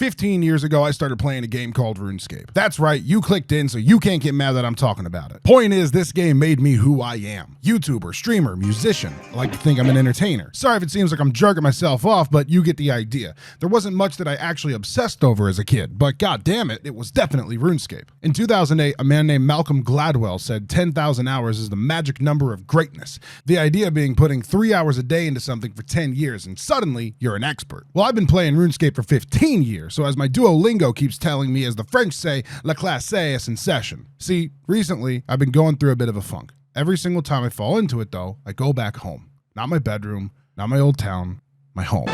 15 years ago, I started playing a game called RuneScape. That's right, you clicked in, so you can't get mad that I'm talking about it. Point is, this game made me who I am. YouTuber, streamer, musician. I like to think I'm an entertainer. Sorry if it seems like I'm jerking myself off, but you get the idea. There wasn't much that I actually obsessed over as a kid, but god damn it, it was definitely RuneScape. In 2008, a man named Malcolm Gladwell said 10,000 hours is the magic number of greatness. The idea being putting 3 hours a day into something for 10 years, and suddenly, you're an expert. Well, I've been playing RuneScape for 15 years, so as my Duolingo keeps telling me, as the French say, la classe est en session. See, recently, I've been going through a bit of a funk. Every single time I fall into it, though, I go back home. Not my bedroom, not my old town, my home.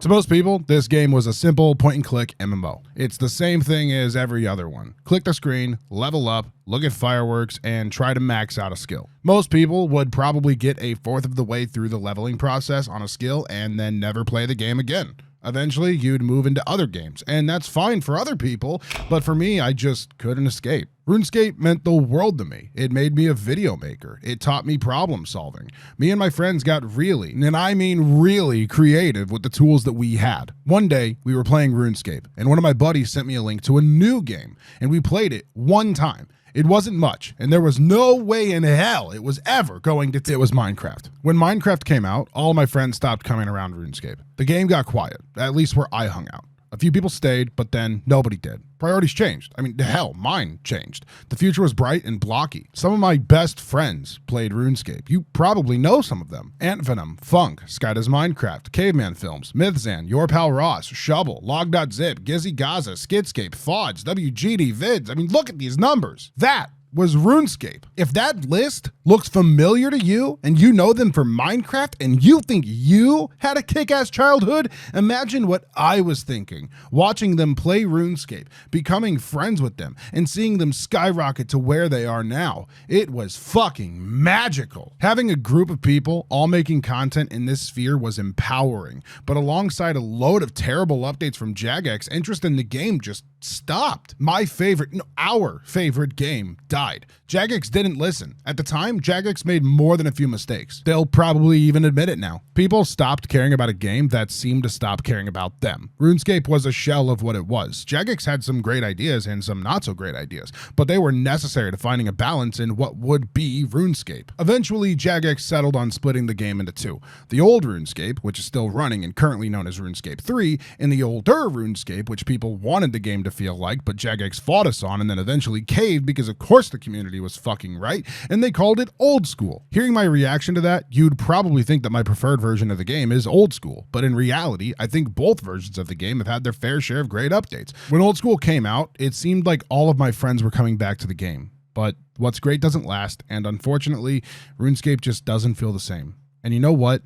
To most people, this game was a simple point-and-click MMO. It's the same thing as every other one. Click the screen, level up, look at fireworks, and try to max out a skill. Most people would probably get a fourth of the way through the leveling process on a skill and then never play the game again. Eventually, you'd move into other games, and that's fine for other people, but for me, I just couldn't escape. RuneScape meant the world to me. It made me a video maker. It taught me problem solving. Me and my friends got really, and I mean really, creative with the tools that we had. One day, we were playing RuneScape, and one of my buddies sent me a link to a new game, and we played it one time. It wasn't much, and there was no way in hell it was ever going to. It was Minecraft. When Minecraft came out, all of my friends stopped coming around RuneScape. The game got quiet, at least where I hung out. A few people stayed, but then nobody did. Priorities changed. I mean, hell, mine changed. The future was bright and blocky. Some of my best friends played RuneScape. You probably know some of them. Antvenom, Funk, Sky Does Minecraft, Caveman Films, Mythzan, Your Pal Ross, Shovel, Log.zip, Gizzy Gaza, Skidscape, Fods, WGD Vids. I mean, look at these numbers. That was RuneScape. If that list looks familiar to you and you know them for Minecraft and you think you had a kick-ass childhood, imagine what I was thinking, watching them play RuneScape, becoming friends with them, and seeing them skyrocket to where they are now. It was fucking magical. Having a group of people all making content in this sphere was empowering, but alongside a load of terrible updates from Jagex, interest in the game just stopped. Our favorite game died. Jagex didn't listen. At the time, Jagex made more than a few mistakes. They'll probably even admit it now. People stopped caring about a game that seemed to stop caring about them. RuneScape was a shell of what it was. Jagex had some great ideas and some not so great ideas, but they were necessary to finding a balance in what would be RuneScape. Eventually, Jagex settled on splitting the game into two. The old RuneScape, which is still running and currently known as RuneScape 3, and the older RuneScape, which people wanted the game to feel like, but Jagex fought us on and then eventually caved because of course the community was fucking right, and they called it old school. Hearing my reaction to that, you'd probably think that my preferred version of the game is old school, but in reality, I think both versions of the game have had their fair share of great updates. When old school came out, it seemed like all of my friends were coming back to the game, but what's great doesn't last, and unfortunately, RuneScape just doesn't feel the same. And you know what?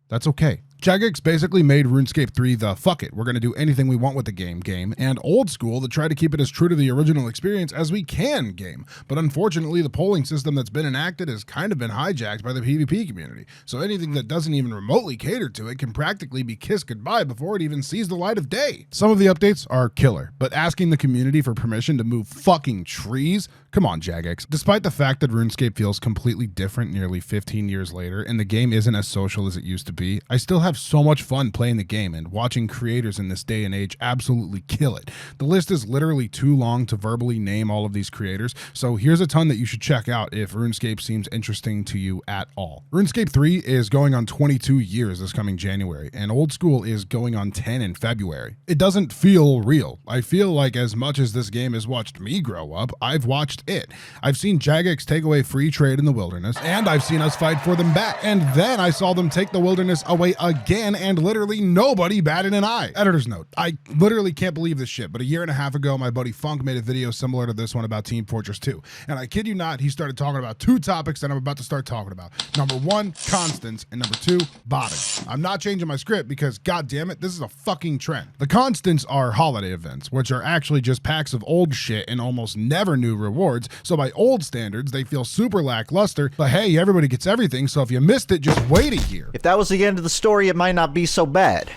That's okay. Jagex basically made RuneScape 3 the fuck it, we're going to do anything we want with the game, and old school to try to keep it as true to the original experience as we can game. But unfortunately, the polling system that's been enacted has kind of been hijacked by the PvP community, so anything that doesn't even remotely cater to it can practically be kissed goodbye before it even sees the light of day. Some of the updates are killer, but asking the community for permission to move fucking trees? Come on, Jagex. Despite the fact that RuneScape feels completely different nearly 15 years later, and the game isn't as social as it used to be, I still have so much fun playing the game and watching creators in this day and age absolutely kill it. The list is literally too long to verbally name all of these creators, so here's a ton that you should check out if RuneScape seems interesting to you at all. RuneScape 3 is going on 22 years this coming January, and Old School is going on 10 in February. It doesn't feel real. I feel like as much as this game has watched me grow up, I've watched it. I've seen Jagex take away free trade in the wilderness, and I've seen us fight for them back, and then I saw them take the wilderness away again, and literally nobody batted an eye. Editor's note, I literally can't believe this shit, but a year and a half ago, my buddy Funk made a video similar to this one about Team Fortress 2, and I kid you not, he started talking about two topics that I'm about to start talking about. Number one, constants, and number two, botting. I'm not changing my script because, god damn it, this is a fucking trend. The constants are holiday events, which are actually just packs of old shit and almost never new rewards, so by old standards, they feel super lackluster, but hey, everybody gets everything, so if you missed it, just wait a year. If that was the end of the story, it might not be so bad.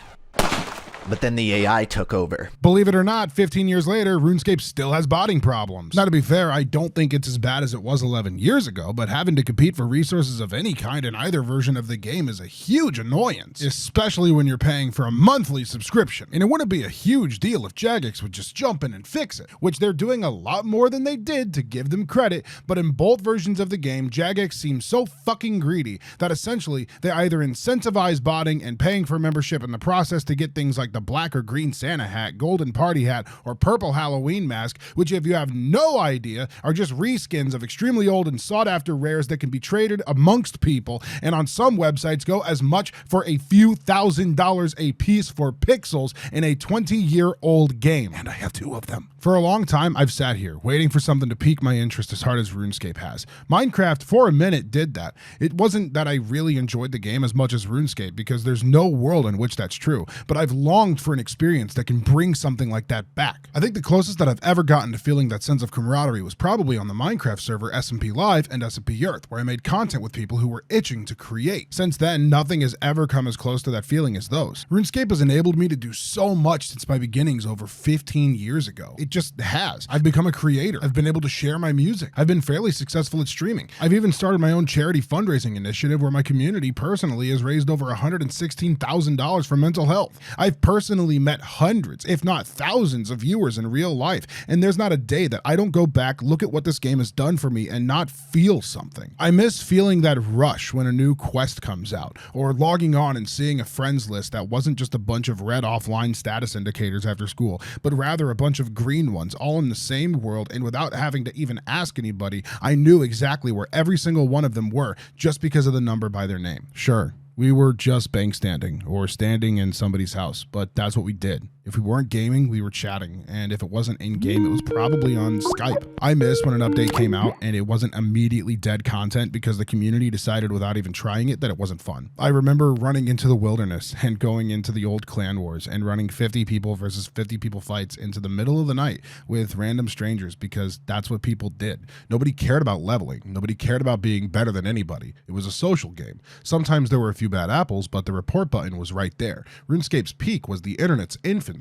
but then the AI took over. Believe it or not, 15 years later, RuneScape still has botting problems. Now, to be fair, I don't think it's as bad as it was 11 years ago, but having to compete for resources of any kind in either version of the game is a huge annoyance, especially when you're paying for a monthly subscription. And it wouldn't be a huge deal if Jagex would just jump in and fix it, which they're doing a lot more than they did, to give them credit, but in both versions of the game, Jagex seems so fucking greedy that essentially they either incentivize botting and paying for membership in the process to get things like the black or green Santa hat, golden party hat, or purple Halloween mask, which, if you have no idea, are just reskins of extremely old and sought after rares that can be traded amongst people, and on some websites go as much for a few $1,000s a piece for pixels in a 20-year-old game. And I have 2 of them. For a long time, I've sat here waiting for something to pique my interest as hard as RuneScape has. Minecraft, for a minute, did that. It wasn't that I really enjoyed the game as much as RuneScape, because there's no world in which that's true, but I've longed for an experience that can bring something like that back. I think the closest that I've ever gotten to feeling that sense of camaraderie was probably on the Minecraft server SMP Live and SMP Earth, where I made content with people who were itching to create. Since then, nothing has ever come as close to that feeling as those. RuneScape has enabled me to do so much since my beginnings over 15 years ago. It just has. I've become a creator. I've been able to share my music. I've been fairly successful at streaming. I've even started my own charity fundraising initiative where my community personally has raised over $116,000 for mental health. I've personally met hundreds, if not thousands, of viewers in real life, and there's not a day that I don't go back, look at what this game has done for me, and not feel something. I miss feeling that rush when a new quest comes out, or logging on and seeing a friends list that wasn't just a bunch of red offline status indicators after school, but rather a bunch of green ones, all in the same world, and without having to even ask anybody, I knew exactly where every single one of them were just because of the number by their name. Sure, we were just bank standing or standing in somebody's house, but that's what we did. If we weren't gaming, we were chatting, and if it wasn't in-game, it was probably on Skype. I miss when an update came out and it wasn't immediately dead content because the community decided without even trying it that it wasn't fun. I remember running into the wilderness and going into the old clan wars and running 50 people versus 50 people fights into the middle of the night with random strangers because that's what people did. Nobody cared about leveling. Nobody cared about being better than anybody. It was a social game. Sometimes there were a few bad apples, but the report button was right there. RuneScape's peak was the internet's infancy.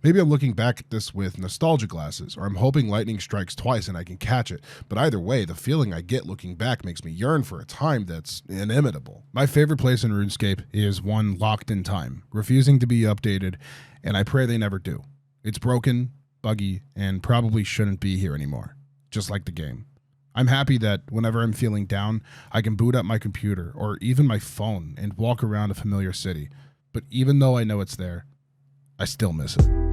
Maybe I'm looking back at this with nostalgia glasses, or I'm hoping lightning strikes twice and I can catch it. But either way, the feeling I get looking back makes me yearn for a time that's inimitable. My favorite place in RuneScape is one locked in time, refusing to be updated, and I pray they never do. It's broken, buggy, and probably shouldn't be here anymore, just like the game. I'm happy that whenever I'm feeling down, I can boot up my computer or even my phone and walk around a familiar city. But even though I know it's there, I still miss it.